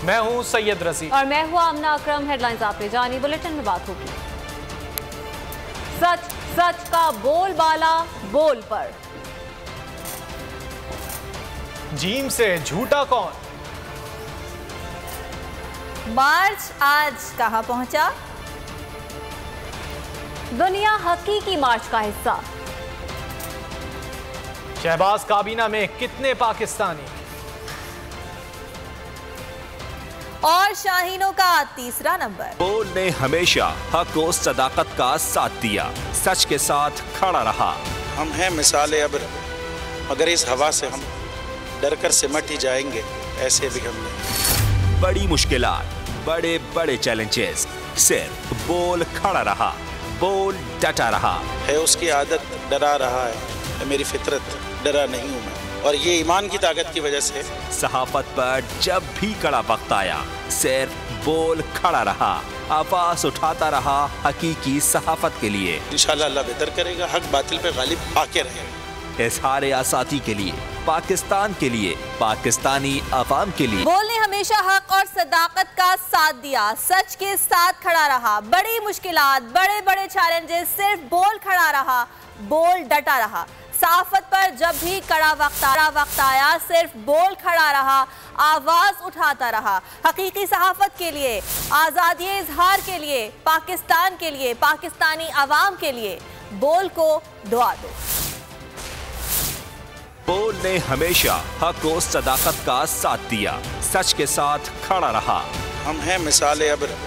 मैं हूं सैयद रसी और मैं हूं आमना अकरम। हेडलाइंस आपने जानी, बुलेटिन में बात होगी। सच सच का बोलबाला बोल पर। जीम से झूठा कौन? मार्च आज कहां पहुंचा? दुनिया हकीकी मार्च का हिस्सा। शहबाज काबीना में कितने पाकिस्तानी? और शाहीनों का तीसरा नंबर। बोल ने हमेशा हक और सदाकत का साथ दिया, सच के साथ खड़ा रहा। हम हैं मिसाले अब्र, मगर इस हवा से हम डर कर सिमट ही जाएंगे, ऐसे भी हमने। बड़ी मुश्किलात, बड़े बड़े चैलेंजेस, सिर्फ बोल खड़ा रहा, बोल डटा रहा। है उसकी आदत डरा रहा है, मेरी फितरत डरा नहीं हूं मैं, और ये ईमान की ताकत की वजह से। सहाफत पर जब भी कड़ा वक्त आया, सिर्फ बोल खड़ा रहा, आवाज उठाता रहा हकीकी सहाफत के लिए। इंशाल्लाह अल्लाह बेहतर करेगा, हक बातिल पे गालिब आके रहेगा। इज़हार आज़ादी के लिए, पाकिस्तान के लिए, पाकिस्तानी अवाम के लिए। बोल ने हमेशा हक और सदाकत का साथ दिया, सच के साथ खड़ा रहा। बड़ी मुश्किलात, बड़े बड़े चैलेंजेस, सिर्फ बोल खड़ा रहा, बोल डटा रहा। सहाफत पर जब भी कड़ा वक्त आया, सिर्फ बोल खड़ा रहा, आवाज उठाता रहा। हकीकी सहाफत के लिए, आज़ादी इज़हार के लिए, पाकिस्तान के लिए, पाकिस्तानी अवाम के लिए बोल को दुआ दो। बोल ने हमेशा हक और सदाकत का साथ दिया, सच के साथ खड़ा रहा। हम हैं मिसाले अब्र,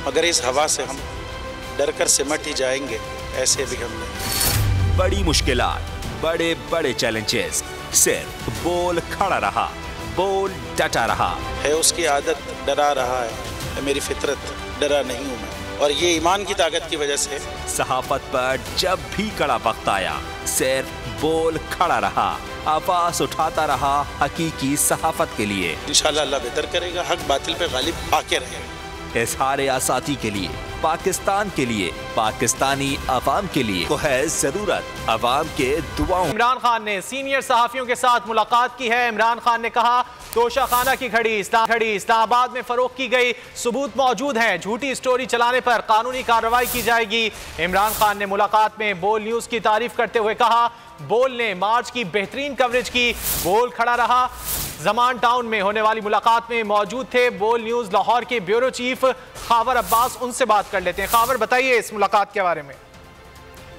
मगर इस हवा से हम डर कर सिमट ही जाएंगे, ऐसे भी हमने। बड़ी मुश्किलात, बड़े बड़े चैलेंजेस, सिर्फ बोल खड़ा रहा, बोल डटा रहा। है उसकी आदत डरा रहा है, मेरी फितरत डरा नहीं हूं मैं, और ये ईमान की ताकत की वजह से। सहाफत पर जब भी कड़ा वक्त आया, सिर्फ बोल खड़ा रहा, आवाज उठाता रहा हकीकी सहाफत के लिए। इंशाल्लाह अल्लाह बेहतर करेगा, हक बातिल पे गालिब आके रहेगा। इज़हार आज़ादी के लिए, पाकिस्तान के लिए, पाकिस्तानी अवाम के लिए तो है जरूरत अवाम के दुआओं। इमरान खान ने सीनियर सहाफियों के साथ मुलाकात की है। इमरान खान ने कहा, तोशाखाना की घड़ी इस्लामाबाद में फरोख्त की गई, सबूत मौजूद हैं, झूठी स्टोरी चलाने पर कानूनी कार्रवाई की जाएगी। इमरान खान ने मुलाकात में बोल न्यूज की तारीफ करते हुए कहा, बोल ने मार्च की बेहतरीन कवरेज की, बोल खड़ा रहा। जमान टाउन में होने वाली मुलाकात में मौजूद थे बोल न्यूज लाहौर के ब्यूरो चीफ खावर अब्बास। उनसे बात कर लेते हैं। खावर, बताइए इस मुलाकात के बारे में।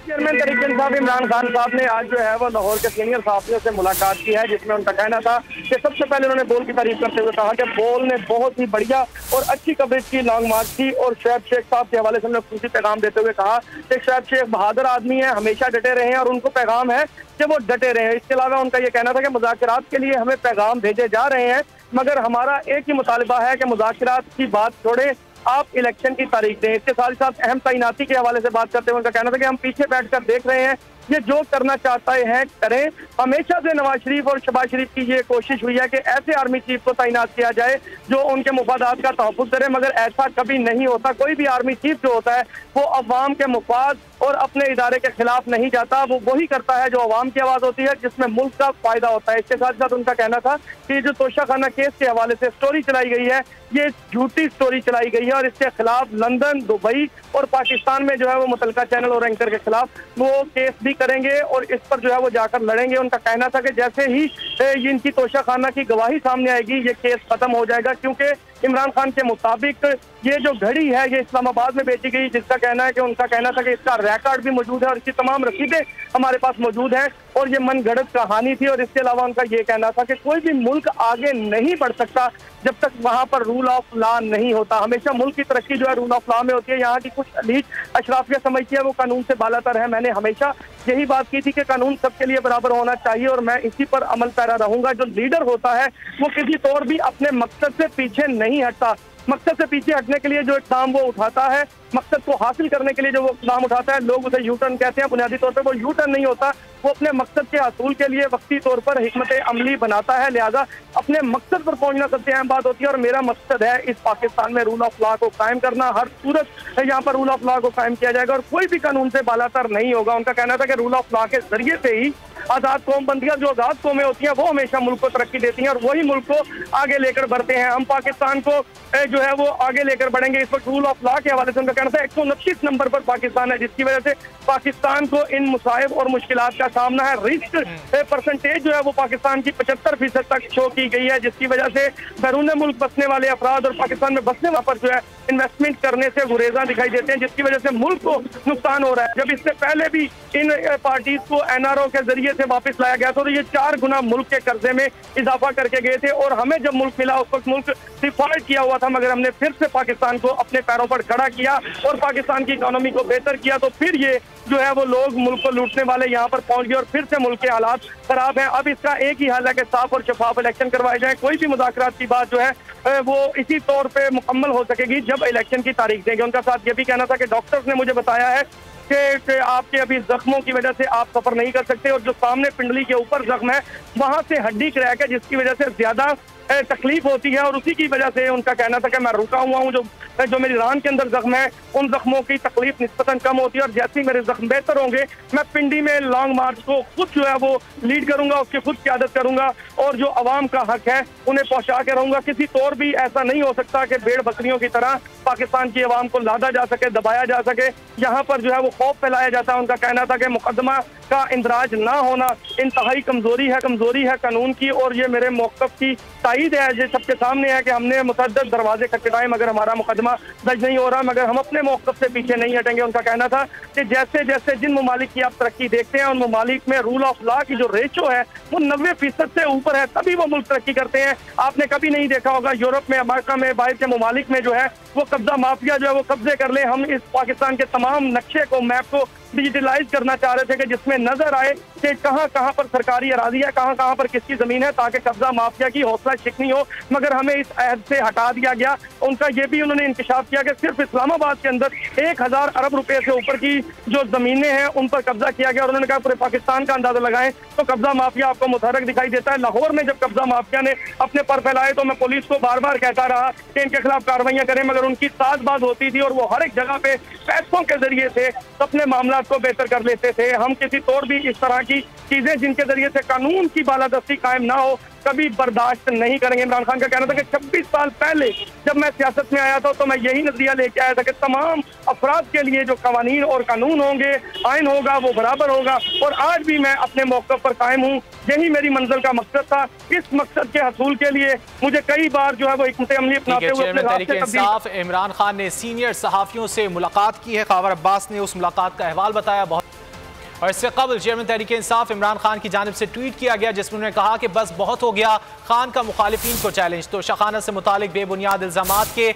चेयरमैन तरीक साहब इमरान खान साहब ने आज जो है वो लाहौर के सीनियर सहाफियों से मुलाकात की है, जिसमें उनका कहना था कि सबसे पहले उन्होंने बोल की तारीफ करते हुए कहा कि बोल ने बहुत ही बढ़िया और अच्छी कवरेज की, लॉन्ग मार्च की, और शुएब शेख साहब के हवाले से हमने खुशी पैगाम देते हुए कहा कि शुएब शेख बहादुर आदमी है, हमेशा डटे रहे हैं और उनको पैगाम है कि वो डटे रहे हैं। इसके अलावा उनका ये कहना था कि मुज़ाकरात के लिए हमें पैगाम भेजे जा रहे हैं, मगर हमारा एक ही मुतालबा है कि मुज़ाकरात की बात छोड़े, आप इलेक्शन की तारीख दें। इसके साथ साथ अहम तैनाती के हवाले से बात करते हुए उनका कहना था कि हम पीछे बैठकर देख रहे हैं, ये जो करना चाहता है करें। हमेशा से नवाज शरीफ और शहबाज शरीफ की ये कोशिश हुई है कि ऐसे आर्मी चीफ को तैनात किया जाए जो उनके मुफादात का तहफ़्फ़ुज़ करे, मगर ऐसा कभी नहीं होता। कोई भी आर्मी चीफ जो होता है वो अवाम के मुफाद और अपने इदारे के खिलाफ नहीं जाता, वो वही करता है जो अवाम की आवाज़ होती है, जिसमें मुल्क का फायदा होता है। इसके साथ साथ उनका कहना था कि जो तोशाखाना केस के हवाले से स्टोरी चलाई गई है, ये झूठी स्टोरी चलाई गई है, और इसके खिलाफ लंदन, दुबई और पाकिस्तान में जो है वो मुतलका चैनल और एंकर के खिलाफ वो केस भी करेंगे और इस पर जो है वो जाकर लड़ेंगे। उनका कहना था कि जैसे ही इनकी तोशाखाना की गवाही सामने आएगी, ये केस खत्म हो जाएगा, क्योंकि इमरान खान के मुताबिक ये जो घड़ी है ये इस्लामाबाद में बेची गई, जिसका कहना है कि उनका कहना था कि इसका रिकॉर्ड भी मौजूद है और इसकी तमाम रसीदें हमारे पास मौजूद हैं, और ये मनगढ़ंत कहानी थी। और इसके अलावा उनका ये कहना था कि कोई भी मुल्क आगे नहीं बढ़ सकता जब तक वहाँ पर रूल ऑफ लॉ नहीं होता। हमेशा मुल्क की तरक्की जो है रूल ऑफ लॉ में होती है। यहाँ की कुछ अलीट अशराफिया समझती है वो कानून से बालातर है। मैंने हमेशा यही बात की थी कि कानून सबके लिए बराबर होना चाहिए और मैं इसी पर अमल पैरा रहूंगा। जो लीडर होता है वो किसी तौर भी अपने मकसद से पीछे नहीं हटता। मकसद से पीछे हटने के लिए जो इक़दाम वो उठाता है, मकसद को हासिल करने के लिए जो वो इक़दाम उठाता है, लोग उसे यू टर्न कहते हैं। बुनियादी तौर पर वो यू टर्न नहीं होता, वो अपने मकसद के हासिल के लिए वक्ती तौर पर हिकमत अमली बनाता है। लिहाजा अपने मकसद पर पहुंचना सबसे अहम बात होती है और मेरा मकसद है इस पाकिस्तान में रूल ऑफ लॉ को कायम करना। हर सूरत यहाँ पर रूल ऑफ लॉ को कायम किया जाएगा और कोई भी कानून से बालातर नहीं होगा। उनका कहना था कि रूल ऑफ लॉ के जरिए से ही आज़ाद कौमबंदियाँ जो आज़ाद कौमें होती हैं वो हमेशा मुल्क को तरक्की देती हैं और वही मुल्क को आगे लेकर बढ़ते हैं। हम पाकिस्तान को जो है वो आगे लेकर बढ़ेंगे। इस वक्त रूल ऑफ लॉ के हवाले से उनका कहना था 129 नंबर पर पाकिस्तान है, जिसकी वजह से पाकिस्तान को इन मुसाइब और मुश्किलात का सामना है। रिस्क परसेंटेज जो है वो पाकिस्तान की 75% तक शो की गई है, जिसकी वजह से बैरून मुल्क बसने वाले अफराद और पाकिस्तान में बसने वाले पर जो है इन्वेस्टमेंट करने से गुरेजा दिखाई देते हैं, जिसकी वजह से मुल्क को नुकसान हो रहा है। जब इससे पहले भी इन पार्टीज को NRO के जरिए से वापस लाया गया तो ये 4 गुना मुल्क के कर्जे में इजाफा करके गए थे और हमें जब मुल्क मिला उस वक्त मुल्क डिफॉल्ट किया हुआ था, मगर हमने फिर से पाकिस्तान को अपने पैरों पर खड़ा किया और पाकिस्तान की इकोनॉमी को बेहतर किया। तो फिर ये जो है वो लोग मुल्क को लूटने वाले यहाँ पर पहुंच गए और फिर से मुल्क के हालात खराब हैं। अब इसका एक ही हल है कि साफ और शफाफ इलेक्शन करवाए जाए। कोई भी मुज़ाकरात की बात जो है वो इसी तौर पे मुकम्मल हो सकेगी जब इलेक्शन की तारीख देंगे। उनका साथ ये भी कहना था कि डॉक्टर्स ने मुझे बताया है कि आपके अभी जख्मों की वजह से आप सफर नहीं कर सकते और जो सामने पिंडली के ऊपर जख्म है वहां से हड्डी क्रैक है, जिसकी वजह से ज्यादा तकलीफ होती है और उसी की वजह से उनका कहना था कि मैं रुका हुआ हूँ। जो मेरी रान के अंदर जख्म है उन जख्मों की तकलीफ निस्बतन कम होती है और जैसे ही मेरे जख्म बेहतर होंगे मैं पिंडी में लॉन्ग मार्च को खुद जो है वो लीड करूंगा, उसकी खुद क़यादत करूंगा और जो अवाम का हक है उन्हें पहुंचा के रहूंगा। किसी तौर भी ऐसा नहीं हो सकता कि भेड़ बकरियों की तरह पाकिस्तान की अवाम को लादा जा सके, दबाया जा सके। यहाँ पर जो है वो खौफ फैलाया जाता है। उनका कहना था कि मुकदमा का इंदराज ना होना इंतहाई कमजोरी है कानून की और ये मेरे मौक़िफ़ की तायद है। ये सबके सामने है कि हमने मुतअद्दिद दरवाजे खटखटाए मगर हमारा मुकदमा दर्ज नहीं हो रहा, मगर हम अपने मौक़िफ़ से पीछे नहीं हटेंगे। उनका कहना था कि जैसे जैसे जिन ममालिक की आप तरक्की देखते हैं उन ममालिक में रूल ऑफ लॉ की जो रेशो है वो 90% से ऊपर है, तभी वो मुल्क तरक्की करते हैं। आपने कभी नहीं देखा होगा यूरोप में, अमेरिका में, बाहर के ममालिक में जो है वो कब्जा माफिया जो है वो कब्जे कर ले। हम इस पाकिस्तान के तमाम नक्शे को, मैप को डिजिटलाइज करना चाह रहे थे कि जिसमें नजर आए कि कहाँ कहाँ पर सरकारी अराजी है, कहाँ कहाँ पर किसकी जमीन है, ताकि कब्जा माफिया की हौसला शिकनी हो, मगर हमें इस अहद से हटा दिया गया। उनका ये भी उन्होंने इंकशाफ किया कि सिर्फ इस्लामाबाद के अंदर 1000 अरब रुपए से ऊपर की जो जमीनें हैं उन पर कब्जा किया गया और उन्होंने कहा पूरे पाकिस्तान का अंदाजा लगाएं तो कब्जा माफिया आपको मुतहरक दिखाई देता है। लाहौर में जब कब्जा माफिया ने अपने पर फैलाए तो मैं पुलिस को बार बार कहता रहा कि इनके खिलाफ कार्रवाइयां करें, मगर उनकी साज़बाज़ होती थी और वो हर एक जगह पे पैसों के जरिए से अपने मामला को बेहतर कर लेते थे। हम किसी तौर भी इस तरह की चीजें जिनके जरिए से कानून की बालादस्ती कायम ना हो कभी बर्दाश्त नहीं करेंगे। इमरान खान का कहना था कि 26 साल पहले जब मैं सियासत में आया था तो मैं यही नजरिया लेके आया था कि तमाम अफराद के लिए जो कवानीन और कानून होंगे, आइन होगा, वो बराबर होगा और आज भी मैं अपने मौक़िफ़ पर कायम हूँ। यही मेरी मंजिल का मकसद था। इस मकसद के हसूल के लिए मुझे कई बार जो है वो हिकमत अमली अपनाते हुए इमरान खान ने सीनियर सहाफ़ियों से मुलाकात की है। ख़ावर अब्बास ने उस मुलाकात का अहवाल बताया। बहुत और इससे कबल चेयरमैन तहरीक इंसाफ इमरान खान की जानिब से ट्वीट किया गया जिसमें उन्होंने कहा कि बस बहुत हो गया, खान का मुखालिफिन को चैलेंज। तो शाखाना से मुतालिक बेबुनियाद इल्ज़ामात के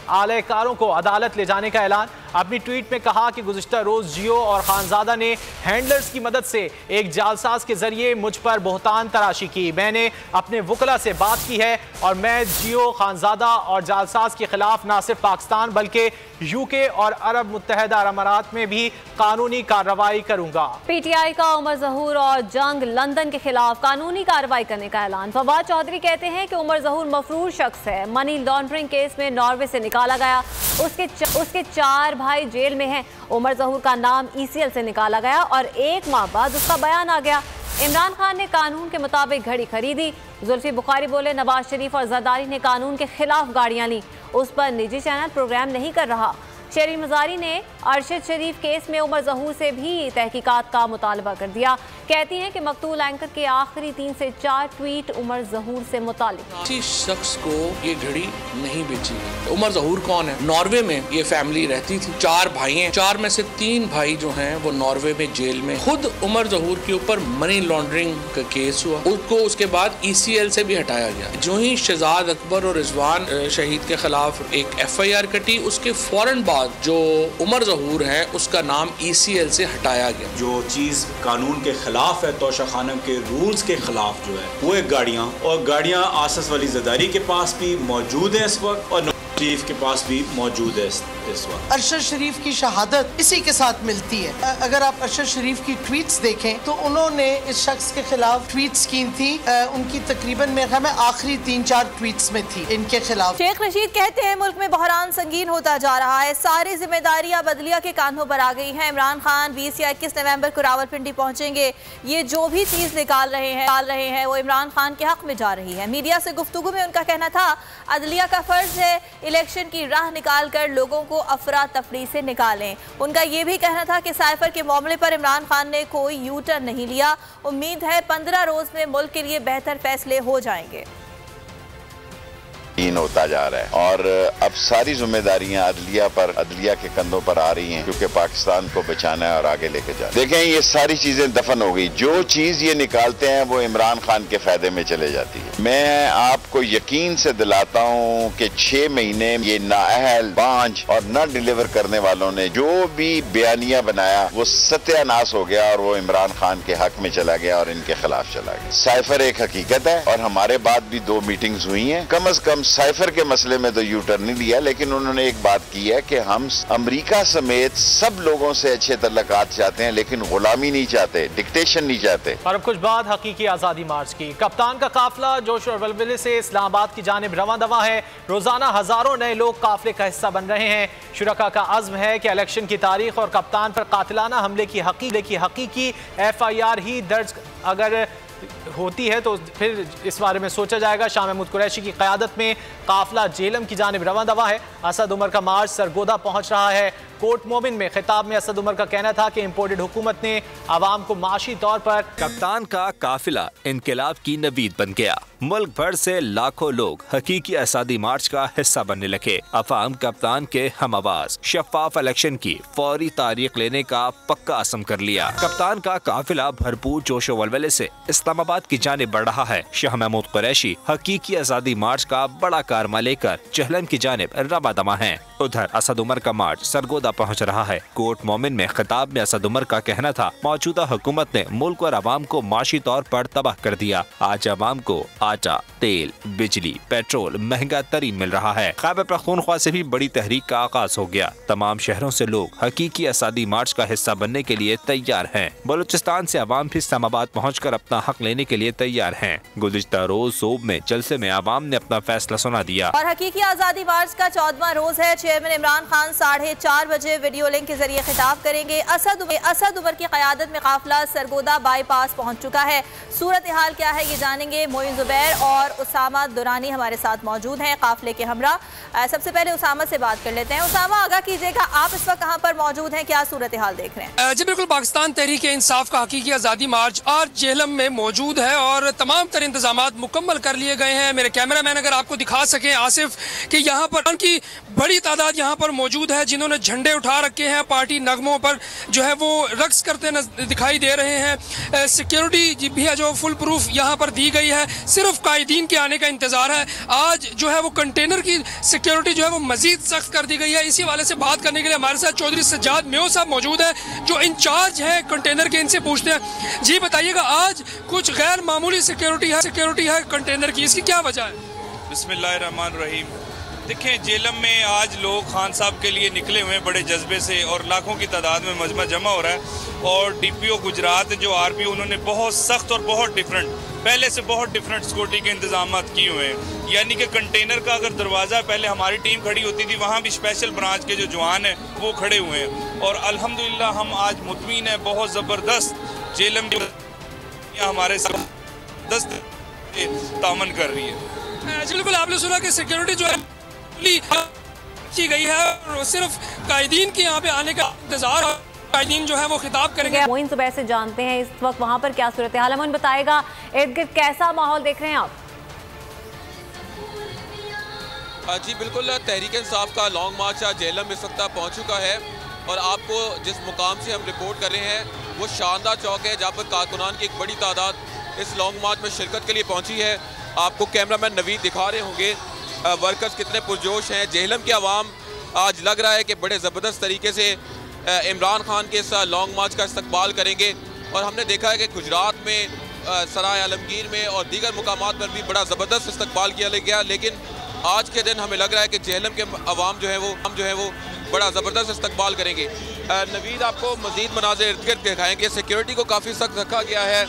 आलयकारों को अदालत ले जाने का ऐलान। अपनी ट्वीट में कहा कि गुज़िश्ता रोज़ जियो और खानज़ादा ने हैंडलर्स की मदद से एक जालसाज के जरिए मुझ पर बोहतान तराशी की। मैंने अपने वकला से बात की है और मैं जियो, खानज़ादा और जालसाज के खिलाफ न सिर्फ पाकिस्तान बल्कि UK और अरब मुत्तहिदा अमारात में भी कानूनी कार्रवाई करूंगा। PTI का उमर ज़हूर और जंग लंदन के खिलाफ कानूनी कार्रवाई करने का ऐलान। फवाद चौधरी कहते हैं कि उमर ज़हूर मफरूर शख्स है। मनी लॉन्ड्रिंग केस में नॉर्वे से निकाला गया, उसके 4 भाई जेल में हैं। उमर ज़हूर का नाम ECL से निकाला गया और 1 माह बाद उसका बयान आ गया। इमरान खान ने कानून के मुताबिक घड़ी खरीदी। जुल्फी बुखारी बोले नवाज शरीफ और जरदारी ने कानून के खिलाफ गाड़ियां ली, उस पर निजी चैनल प्रोग्राम नहीं कर रहा। शरीफ मजारी ने अरशद शरीफ केस में उमर ज़हूर से भी तहकीकात का मुतालबा कर दिया। कहती हैं कि मकतूल एंकर के आखिरी 3 से 4 ट्वीट उमर ज़हूर से मुतालिक। किसी शख्स को ये घड़ी नहीं बेची गई। उमर ज़हूर कौन है? नॉर्वे में ये फैमिली रहती थी, 4 भाई हैं, 4 में से 3 भाई जो हैं वो नॉर्वे में जेल में। खुद उमर ज़हूर के ऊपर मनी लॉन्ड्रिंग का केस हुआ, उसको उसके बाद ECL से भी हटाया गया। जो ही शहजाद अकबर और रिजवान शहीद के खिलाफ एक FIR कटी, उसके फौरन बाद जो उमर ज़हूर है उसका नाम ECL से हटाया गया। जो चीज़ कानून के खिलाफ है, तोशा खानम के रूल्स के खिलाफ जो है वो एक गाड़ियाँ आसस वाली ज़रदारी के पास भी मौजूद है इस वक्त और नवाज शरीफ के पास भी मौजूद है। इस वक्त। अरशद शरीफ की शहादत इसी के साथ मिलती है। अगर आप अरशद शरीफ की ट्वीट्स देखें तो उन्होंने इस शख्स के खिलाफ ट्वीट्स की थी, उनकी तकरीबन मेरे ख्याल में आखिरी 3-4 ट्वीट्स में थी इनके खिलाफ। शेख रशीद कहते हैं मुल्क में बहरान संगीन होता जा रहा है, सारी जिम्मेदारियां बदलिया के कांधों पर आ गई हैं। इमरान खान 20 या 21 नवंबर को रावलपिंडी पहुंचेंगे। ये जो भी चीज निकाल रहे हैं वो इमरान खान के हक में जा रही है। मीडिया से गुफ्तगू में उनका कहना था अदलिया का फर्ज है इलेक्शन की राह निकाल कर लोगों को अफरा तफरी से निकालें। उनका ये भी कहना था कि साइफर के मामले पर इमरान खान ने कोई यू टर्न नहीं लिया। उम्मीद है 15 रोज में मुल्क के लिए बेहतर फैसले हो जाएंगे। होता जा रहा है और अब सारी जिम्मेदारियां अदलिया के कंधों पर आ रही हैं, क्योंकि पाकिस्तान को बचाना है और आगे लेके जाना। देखें, ये सारी चीजें दफन हो गई। जो चीज ये निकालते हैं वो इमरान खान के फायदे में चले जाती है। मैं आपको यकीन से दिलाता हूँ कि 6 महीने ये नाअहल, बांझ और न डिलीवर करने वालों ने जो भी बयानिया बनाया वो सत्यानाश हो गया और वो इमरान खान के हक में चला गया और इनके खिलाफ चला गया। साइफर एक हकीकत है और हमारे बाद भी 2 मीटिंग्स हुई हैं। कम अज कम साइफर के मसले में तो यू टर्न नहीं लिया, लेकिन उन्होंने एक बात की है कि हम अमेरिका समेत सब लोगों से अच्छे तल्लुकात चाहते हैं, लेकिन गुलामी नहीं चाहते, डिक्टेशन नहीं चाहते। और अब कुछ बात हकीकी आज़ादी मार्च की। कप्तान का काफिला जोश और वलवले से इस्लामाबाद की जानिब रवां दवा है। रोजाना हजारों नए लोग काफिले का हिस्सा बन रहे हैं। शुरका का अज़्म है कि इलेक्शन की तारीख और कप्तान पर कातिलाना हमले की हकीकी FIR ही दर्ज अगर होती है तो फिर इस बारे में सोचा जाएगा। शाह महमूद कुरैशी की क़यादत में काफिला जेलम की जानिब रवां दवा है। असद उमर का मार्च सरगोदा पहुंच रहा है। कोर्ट मोमिन में खिताब में असद उमर का कहना था कि इम्पोर्टेड हुकूमत ने आवाम को माशी तौर पर कप्तान का काफिला इनकलाब की नवीद बन गया। मुल्क भर से लाखों लोग हकीकी आज़ादी मार्च का हिस्सा बनने लगे। अवाम कप्तान के हम आवाज शफाफ इलेक्शन की फौरी तारीख लेने का पक्का अज़्म कर लिया। कप्तान का काफिला भरपूर जोश व वलवले से इस्लामाबाद की जानिब बढ़ रहा है। शाह महमूद कुरैशी हकीकी आज़ादी मार्च का बड़ा कारमा लेकर चहलन की जानिब रवा दमा है। उधर असद उमर का मार्च सरगोदा पहुंच रहा है। कोर्ट मोमिन में खिताब में असद उमर का कहना था मौजूदा हुकूमत ने मुल्क और आवाम को माशी तौर पर तबाह कर दिया। आज आवाम को आटा, तेल, बिजली, पेट्रोल महंगा तरीन मिल रहा है। खैबर पख्तूनख्वा से भी बड़ी तहरीक का आगाज हो गया। तमाम शहरों से लोग हकीकी आज़ादी मार्च का हिस्सा बनने के लिए तैयार हैं। बलूचिस्तान से आवाम भी इस्लामाबाद पहुँच कर अपना हक लेने के लिए तैयार है। गुज़िश्ता रोज सूब में जलसे में आवाम ने अपना फैसला सुना दिया। और हकीकी आज़ादी मार्च का 14वां रोज है। चेयरमैन इमरान खान 4:30 बजे वीडियो लिंक के जरिए खिताब करेंगे। असद उमर की क़यादत में काफिला सरगोदा बाईपास पहुंच चुका है। सूरत हाल क्या है ये जानेंगे। मोइन जुबैर और उसामा दुरानी हमारे साथ मौजूद हैं काफिले के हमरा। सबसे पहले उसामा से बात कर लेते हैं। उसामा, आगाह कीजिएगा, आप इस वक्त कहाँ पर मौजूद हैं, क्या सूरत हाल देख रहे हैं? जी बिल्कुल, पाकिस्तान तहरीक इंसाफ का हकीकी आज़ादी मार्च आज जेहलम में मौजूद है और तमाम तर इंतजाम मुकम्मल कर लिए गए हैं। मेरे कैमरा मैन अगर आपको दिखा सके आसिफ कि यहाँ पर उनकी बड़ी तादाद यहाँ पर मौजूद है जिन्होंने झंडे उठा रखे हैं। पार्टी नगमों पर जो है वो रक्स करते दिखाई दे रहे हैं। सिक्योरिटी भी है जो फुल प्रूफ यहाँ पर दी गई है। सिर्फ कायदीन के आने का इंतजार है। आज जो है वो कंटेनर की सिक्योरिटी जो है वो मजीद सख्त कर दी गई है। इसी वाले से बात करने के लिए हमारे साथ चौधरी सज्जाद मेयो साहब मौजूद है जो इंचार्ज है कंटेनर के। इनसे पूछते हैं, जी बताइएगा, आज कुछ गैर मामूली सिक्योरिटी है कंटेनर की, इसकी क्या वजह है? बिस्मिल्लाहिर्रहमानिर्रहीम। देखें, जेलम में आज लोग खान साहब के लिए निकले हुए हैं बड़े जज्बे से और लाखों की तादाद में मजमा जमा हो रहा है। और DPO गुजरात जो RPO उन्होंने बहुत सख्त और बहुत डिफरेंट, पहले से बहुत डिफरेंट सिक्योरिटी के इंतजाम किए हुए हैं। यानी कि कंटेनर का अगर दरवाज़ा पहले हमारी टीम खड़ी होती थी, वहाँ भी स्पेशल ब्रांच के जो जवान हैं वो खड़े हुए हैं। और अल्हम्दुलिल्लाह हम आज मुतमीन है, बहुत ज़बरदस्त जेलम हमारे साथ तामन कर रही है। बिल्कुल, आपने सुना कि सिक्योरिटी जो है की गई है और सिर्फ कायदीन के यहाँ पे आने का इंतजार, कायदीन जो है वो खिताब करेंगे। मोइन जुबैर से जानते हैं इस वक्त वहाँ पर क्या सूरत हाल है। मोइन बताएगा, इर्द गिर्द कैसा माहौल देख रहे हैं आप? जी बिल्कुल, तहरीक इंसाफ का लॉन्ग मार्च आज जेहलम इस वक्त पहुँच चुका है और आपको जिस मुकाम से हम रिपोर्ट कर रहे हैं वो शानदार चौक है जहाँ पर कारकुनान की एक बड़ी तादाद इस लॉन्ग मार्च में शिरकत के लिए पहुँची है। आपको कैमरामैन नवीद दिखा रहे होंगे वर्कर्स कितने पुरजोश हैं। जेहलम की आवाम आज लग रहा है कि बड़े ज़बरदस्त तरीके से इमरान खान के इस लॉन्ग मार्च का इस्तकबाल करेंगे। और हमने देखा है कि गुजरात में, सराय आलमगीर में और दीगर मुकामात पर भी बड़ा ज़बरदस्त इस्तकबाल किया गया। लेकिन आज के दिन हमें लग रहा है कि जेहलम के आवाम जो है वो बड़ा ज़बरदस्त इस्तकबाल करेंगे। नवीद आपको मज़ीद मनाज़िर इर्द गिर्द दिखाएंगे। सिक्योरिटी को काफ़ी सख्त रखा गया है,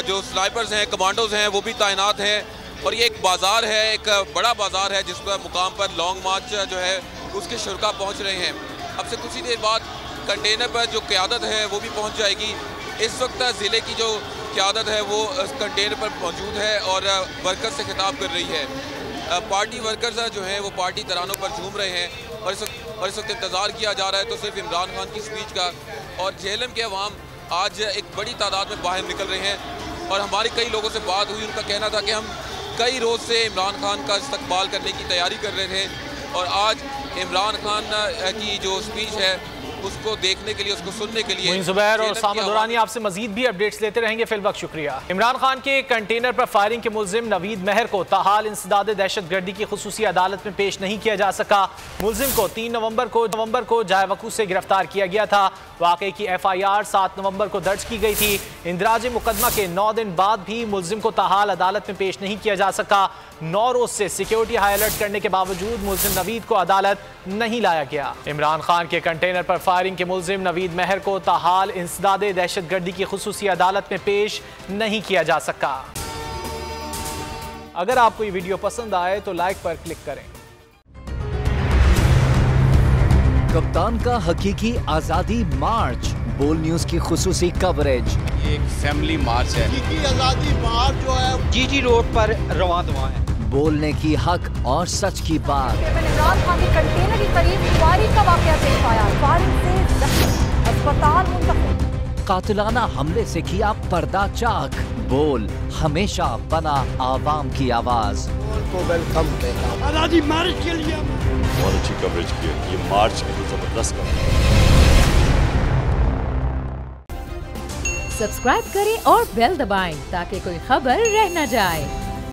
जो स्नाइपर्स हैं, कमांडोज हैं, वो भी तैनात हैं। और ये एक बाज़ार है, एक बड़ा बाज़ार है जिस पर मुकाम पर लॉन्ग मार्च जो है उसके शुरका पहुँच रहे हैं। अब से कुछ ही देर बाद कंटेनर पर जो क़यादत है वो भी पहुँच जाएगी। इस वक्त ज़िले की जो क़यादत है वो कंटेनर पर मौजूद है और वर्कर्स से खिताब कर रही है। पार्टी वर्कर्स जो हैं वो पार्टी तरानों पर झूम रहे हैं और इस वक्त इंतज़ार किया जा रहा है तो सिर्फ इमरान खान की स्पीच का। और जेएलएम के अवाम आज एक बड़ी तादाद में बाहर निकल रहे हैं और हमारी कई लोगों से बात हुई, उनका कहना था कि हम कई रोज़ से इमरान खान का इस्तकबाल करने की तैयारी कर रहे थे और आज इमरान खान की जो स्पीच है उसको देखने के लिए, उसको सुनने के लिए। जुबैर और सामा दुरानी आपसे मजीद भी अपडेट्स लेते रहेंगे। फिल वक्त शुक्रिया। इमरान खान के कंटेनर पर फायरिंग के मुल्जिम नवीद महर को ताहाल इंसदाद दहशतगर्दी की खुसूसी अदालत में पेश नहीं किया जा सका। मुल्जिम को 3 नवंबर को जाए वकूफ से गिरफ्तार किया गया था। वाकई की FIR 7 नवंबर को दर्ज की गई थी। इंदराज मुकदमा के 9 दिन बाद भी मुल्जिम को ताहाल अदालत में पेश नहीं किया जा सका। 9 रोज से सिक्योरिटी हाई अलर्ट करने के बावजूद मुल्जिम नवीद को अदालत नहीं लाया गया। इमरान खान के कंटेनर पर फायरिंग के मुल्जिम नवीद महर को ताहाल इंसदाद दहशतगर्दी की खुसूसी अदालत में पेश नहीं किया जा सका। अगर आपको ये वीडियो पसंद आए तो लाइक पर क्लिक करें। कप्तान का हकीकी आजादी मार्च, बोल न्यूज की खुसूसी कवरेज। ये एक फैमिली मार्च है। हकीकी आजादी मार्च जो है GG रोड पर रवां दवा है। बोलने की हक और सच की बात। इमरान खान के कंटेनर के करीब फायरिंग का वाकया पेश आया। फायरिंग से जख्मी अस्पताल मुंतकिल। कातिलाना हमले से किया पर्दा चाक। बोल हमेशा बना आवाम की आवाज। को वेलकम कहता हूं। आजादी मार्च के लिए बहुत अच्छी कवरेज की है। ये मार्च की तो जबरदस्त कवरेज। सब्सक्राइब करें और बेल दबाएं ताकि कोई खबर रह न जाए।